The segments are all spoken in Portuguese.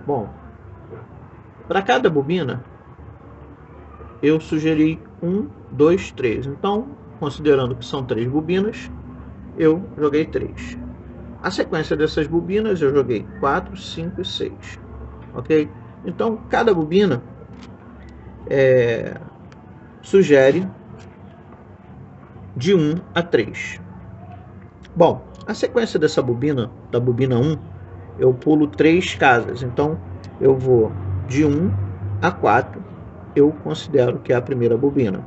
Bom, para cada bobina, eu sugeri 1, 2, 3. Então, considerando que são 3 bobinas, eu joguei 3. A sequência dessas bobinas eu joguei 4, 5 e 6. Ok? Então, cada bobina sugere de 1 a 3. Bom, a sequência dessa bobina, da bobina 1, eu pulo 3 casas. Então, eu vou de 1 a 4, eu considero que é a primeira bobina.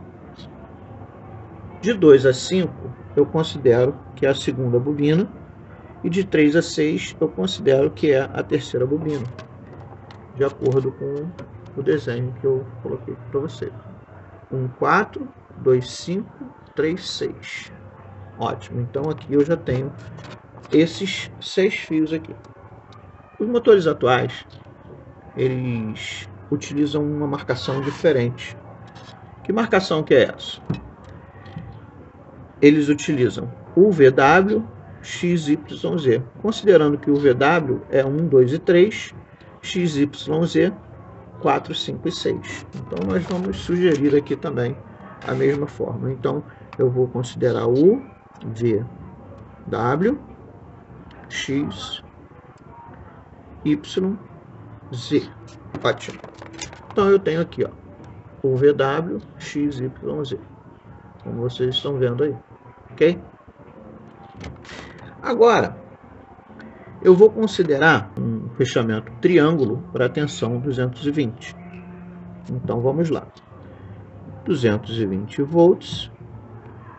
De 2 a 5, eu considero que é a segunda bobina. E de 3 a 6, eu considero que é a terceira bobina, de acordo com o desenho que eu coloquei para vocês. 1, 4, 2, 5, 3, 6. Ótimo, então aqui eu já tenho esses 6 fios aqui. Os motores atuais, eles utilizam uma marcação diferente. Que marcação que é essa? Eles utilizam o VW, X, Y, Z. Considerando que o VW é 1, 2 e 3, X, Y, Z, 4, 5 e 6. Então, nós vamos sugerir aqui também a mesma forma. Então, eu vou considerar o VW, X, Y, Z. Ótimo. Então, eu tenho aqui, ó, o VW, X, Y, Z. Como vocês estão vendo aí. Ok? Agora, eu vou considerar um fechamento triângulo para a tensão 220. Então, vamos lá. 220 volts,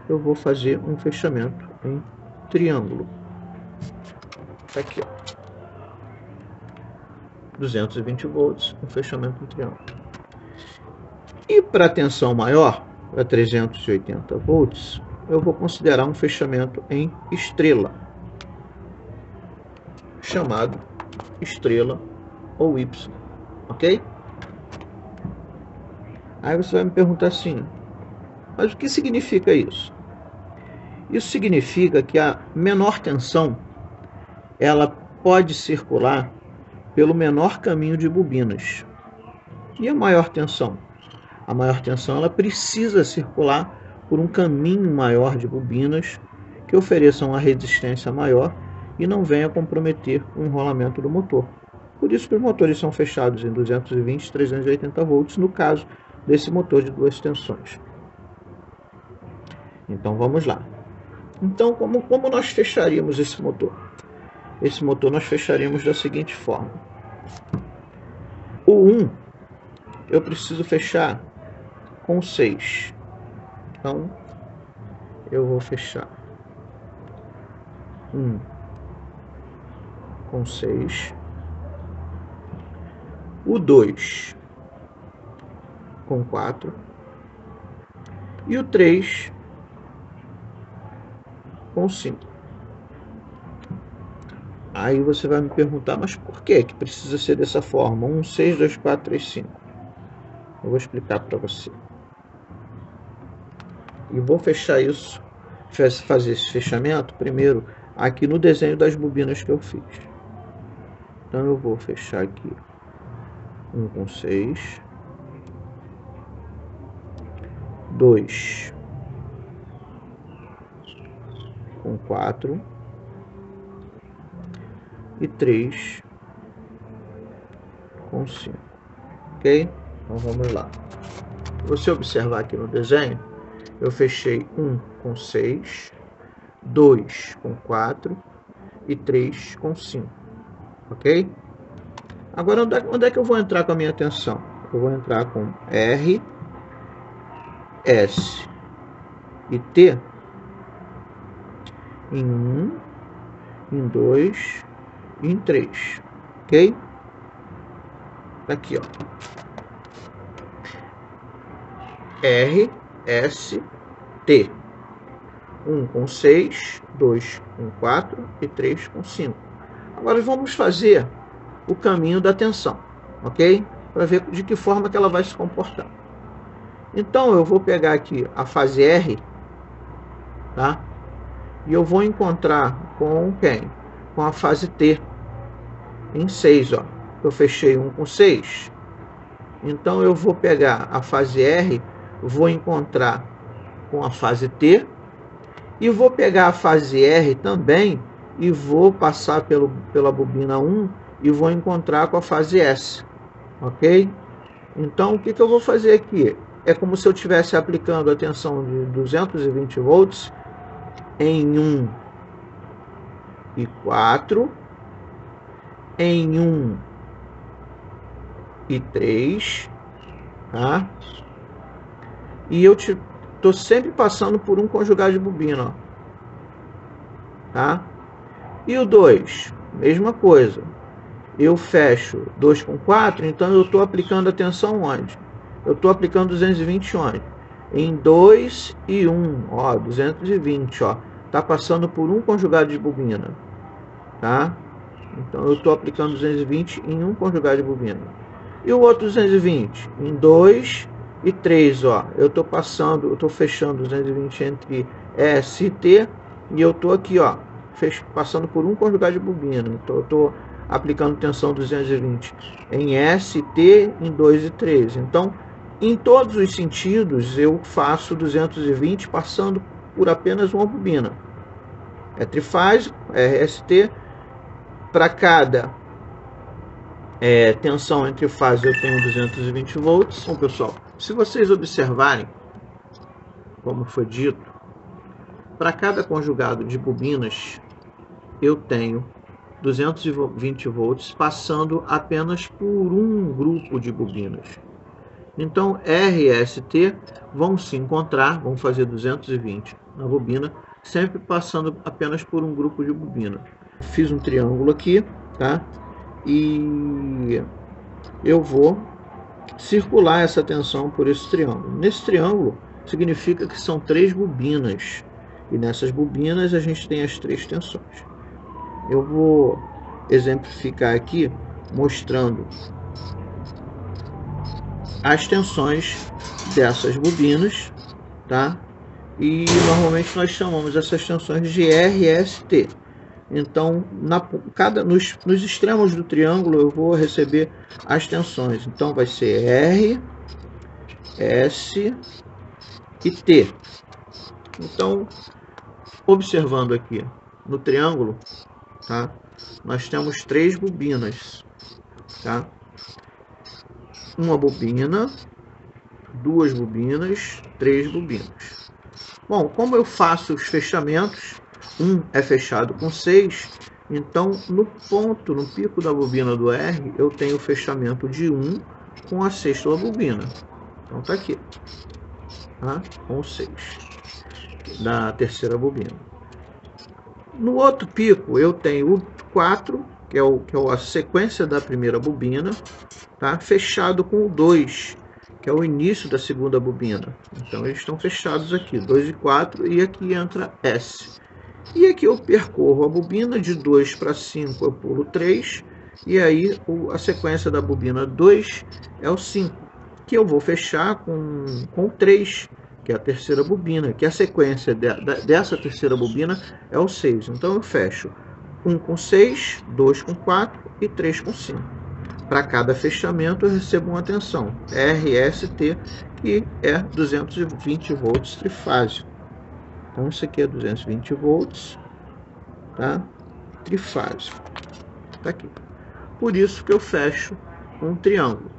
eu vou fazer um fechamento em triângulo. Tá aqui, ó. 220 volts, um fechamento em triângulo. E para a tensão maior, para 380 volts, eu vou considerar um fechamento em estrela, chamado estrela ou Y, ok? Aí você vai me perguntar assim, mas o que significa isso? Isso significa que a menor tensão, ela pode circular pelo menor caminho de bobinas. E a maior tensão? A maior tensão, ela precisa circular por um caminho maior de bobinas que ofereçam uma resistência maior e não venha comprometer o enrolamento do motor. Por isso que os motores são fechados em 220 e 380 volts, no caso desse motor de 2 tensões. Então vamos lá. Então como nós fecharíamos esse motor? Esse motor nós fecharíamos da seguinte forma. O 1 eu preciso fechar com 6. Então eu vou fechar 1 com 6. O 2 com 4. E o 3 com 5. Aí você vai me perguntar, mas por que precisa ser dessa forma? 1, 6, 2, 4, 3, 5. Eu vou explicar para você. E vou fechar isso, fazer esse fechamento primeiro aqui no desenho das bobinas que eu fiz. Então eu vou fechar aqui 1 com 6, 2 com 4 e 3 com 5, ok? Então vamos lá. Se você observar aqui no desenho, eu fechei 1 com 6, 2 com 4 e 3 com 5, ok? Agora onde é que eu vou entrar com a minha tensão? Eu vou entrar com R, S e T em 1, em 2 e em 3, ok? Aqui, ó. R, S, T. 1 com 6, 2 com 4 e 3 com 5. Agora vamos fazer o caminho da tensão, ok? Para ver de que forma que ela vai se comportar. Então eu vou pegar aqui a fase R, tá? E eu vou encontrar com quem? Com a fase T, em 6, ó. Eu fechei um com 6. Então eu vou pegar a fase R, vou encontrar com a fase T, e vou pegar a fase R também, e vou passar pela bobina 1, e vou encontrar com a fase S, ok? Então o que eu vou fazer aqui? É como se eu estivesse aplicando a tensão de 220 volts em 1 e 4, em 1 e 3, tá? E eu estou sempre passando por um conjugado de bobina, ó, tá? E o 2, mesma coisa. Eu fecho 2 com 4, então eu estou aplicando a tensão onde? Eu estou aplicando 220 onde? Em 2 e 1, ó, 220, ó. Tá passando por um conjugado de bobina, tá? Então eu estou aplicando 220 em um conjugado de bobina. E o outro 220 em 2 e 3, ó. Eu estou fechando 220 entre S e T, e eu estou aqui, ó, passando por um conjugado de bobina. Então eu estou aplicando tensão 220 em S, T, em 2 e 3. Então, em todos os sentidos, eu faço 220 passando por apenas uma bobina. É trifásico, é RST. Para cada tensão entre fases eu tenho 220 volts. Bom, pessoal, se vocês observarem, como foi dito, para cada conjugado de bobinas eu tenho 220 volts passando apenas por um grupo de bobinas. Então R e ST vão se encontrar, vão fazer 220 na bobina, sempre passando apenas por um grupo de bobina. Fiz um triângulo aqui, tá? E eu vou circular essa tensão por esse triângulo. Nesse triângulo significa que são 3 bobinas, e nessas bobinas a gente tem as 3 tensões. Eu vou exemplificar aqui mostrando as tensões dessas bobinas, tá? E normalmente nós chamamos essas tensões de RST. Então, nos extremos do triângulo eu vou receber as tensões. Então vai ser R, S e T. Então, observando aqui no triângulo, tá? Nós temos 3 bobinas, tá? Uma bobina, 2 bobinas, 3 bobinas. Bom, como eu faço os fechamentos, um é fechado com 6, então no pico da bobina do R, eu tenho o fechamento de 1 com a sexta bobina. Então tá aqui, tá? Com 6 da terceira bobina. No outro pico eu tenho o 4, que é a sequência da primeira bobina, tá? Fechado com o 2, que é o início da segunda bobina. Então eles estão fechados aqui, 2 e 4, e aqui entra S. E aqui eu percorro a bobina de 2 para 5, eu pulo 3, e aí a sequência da bobina 2 é o 5, que eu vou fechar com o 3, que é a terceira bobina, que a sequência dessa terceira bobina é o 6. Então eu fecho 1 com 6, 2 com 4 e 3 com 5. Para cada fechamento eu recebo uma tensão RST, que é 220 volts trifásico. Então isso aqui é 220 volts, tá? Trifásico. Tá aqui. Por isso que eu fecho um triângulo.